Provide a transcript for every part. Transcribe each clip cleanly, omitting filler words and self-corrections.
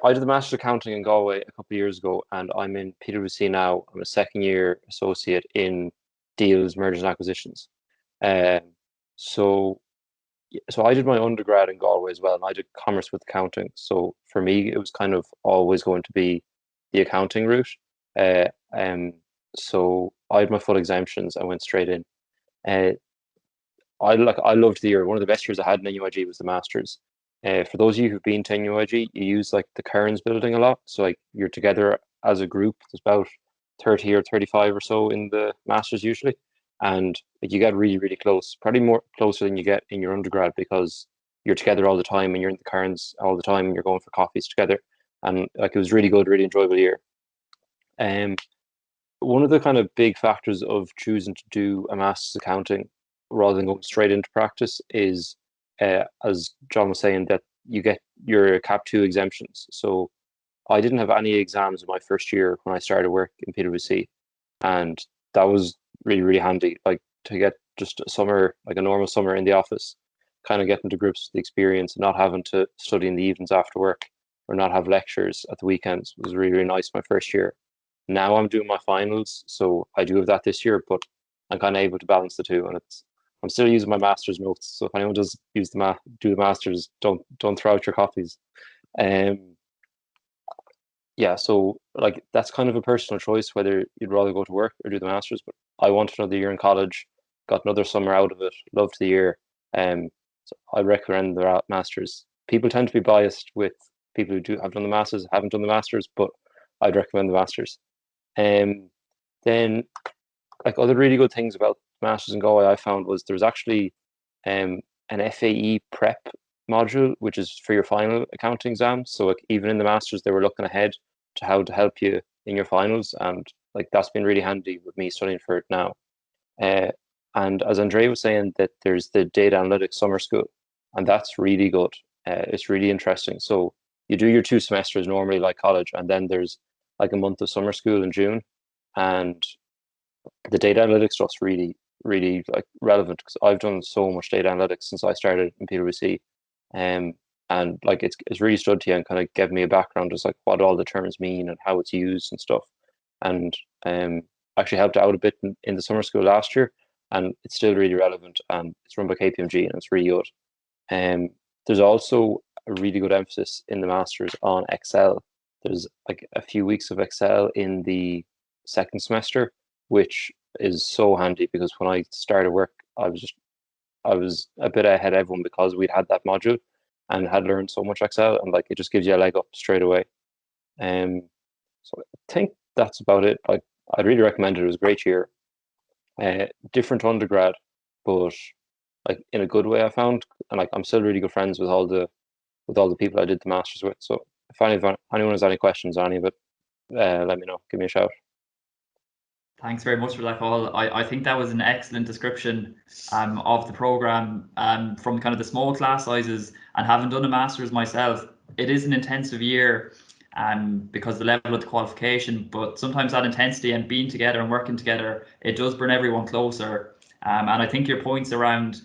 I did the Master's Accounting in Galway a couple of years ago, and I'm in PwC now. I'm a second year associate in deals, mergers and acquisitions. Um, so, so I did my undergrad in Galway as well, and I did commerce with accounting. So for me, it was kind of always going to be the accounting route. Uh, um, so I had my full exemptions. I went straight in. Uh, I loved the year. One of the best years I had in NUIG was the Masters. For those of you who've been to NUIG, you use like the Cairns building a lot. So like you're together as a group. There's about 30 or 35 or so in the Masters usually. And like you get really, really close, probably more closer than you get in your undergrad because you're together all the time and you're in the Cairns all the time and you're going for coffees together. And like it was really good, really enjoyable year. Um, One of the kind of big factors of choosing to do a master's accounting rather than going straight into practice is, as John was saying, that you get your Cap 2 exemptions. So I didn't have any exams in my first year when I started work in PwC, and that was really, really handy. Like to get just a summer, like a normal summer in the office, kind of getting to grips with the experience and not having to study in the evenings after work or not have lectures at the weekends was really, really nice my first year. Now I'm doing my finals, so I do have that this year, but I'm kind of able to balance the two, and I'm still using my master's notes. So if anyone does use do the masters, don't throw out your copies. Um, yeah, so like that's kind of a personal choice whether you'd rather go to work or do the masters. But I wanted another year in college, got another summer out of it, loved the year. So I recommend the masters. People tend to be biased with people who do have done the masters, haven't done the masters, but I'd recommend the masters. Um, then like other really good things about Masters in Galway I found was there was actually an FAE prep module, which is for your final accounting exam. So like even in the Masters, they were looking ahead to how to help you in your finals, and like that's been really handy with me studying for it now. Uh, and as Andre was saying, that there's the data analytics summer school, and that's really good. It's really interesting. So you do your 2 semesters normally like college, and then there's like a month of summer school in June, and the data analytics stuff's really, really like relevant because I've done so much data analytics since I started in PwC. Um, and like it's really stood to you and kind of give me a background as like what all the terms mean and how it's used and stuff. And actually helped out a bit in the summer school last year, and it's still really relevant. And it's run by KPMG and it's really good. There's also a really good emphasis in the masters on Excel. There's like a few weeks of Excel in the second semester, which is so handy because when I started work, I was a bit ahead of everyone because we'd had that module and had learned so much Excel, and like it just gives you a leg up straight away. Um, so I think that's about it. Like I'd really recommend it. It was a great year. Different undergrad, but like in a good way I found, and like I'm still really good friends with all the people I did the masters with. So if anyone has any questions on any of it, let me know. Give me a shout. Thanks very much for that call. I think that was an excellent description of the program from kind of the small class sizes, and having done a master's myself, it is an intensive year because the level of the qualification, but sometimes that intensity and being together and working together, it does bring everyone closer. And I think your points around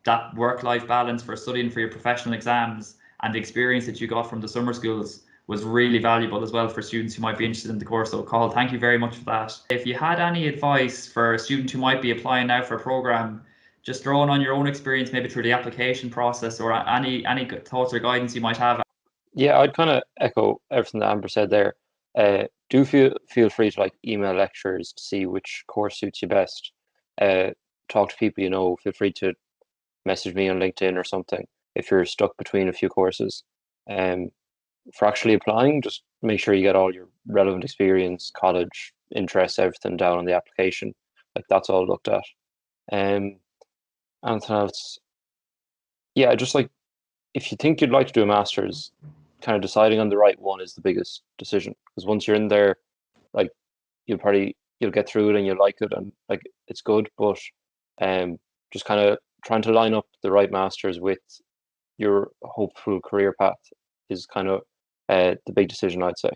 that work-life balance for studying for your professional exams and the experience that you got from the summer schools was really valuable as well for students who might be interested in the course. So, Carl, thank you very much for that. If you had any advice for a student who might be applying now for a program, just drawing on your own experience, maybe through the application process, or any thoughts or guidance you might have. Yeah, I'd kind of echo everything that Amber said there. Do feel free to like email lecturers to see which course suits you best. Uh, Talk to people you know. Feel free to message me on LinkedIn or something if you're stuck between a few courses. Um, for actually applying, just make sure you get all your relevant experience, college, interests, everything down on the application. Like that's all looked at. Um, Anything else? Yeah, just like if you think you'd like to do a master's, kind of deciding on the right one is the biggest decision. Because once you're in there, like you'll get through it and you'll like it and like it's good. But um, just kind of trying to line up the right masters with your hopeful career path is kind of the big decision, I'd say.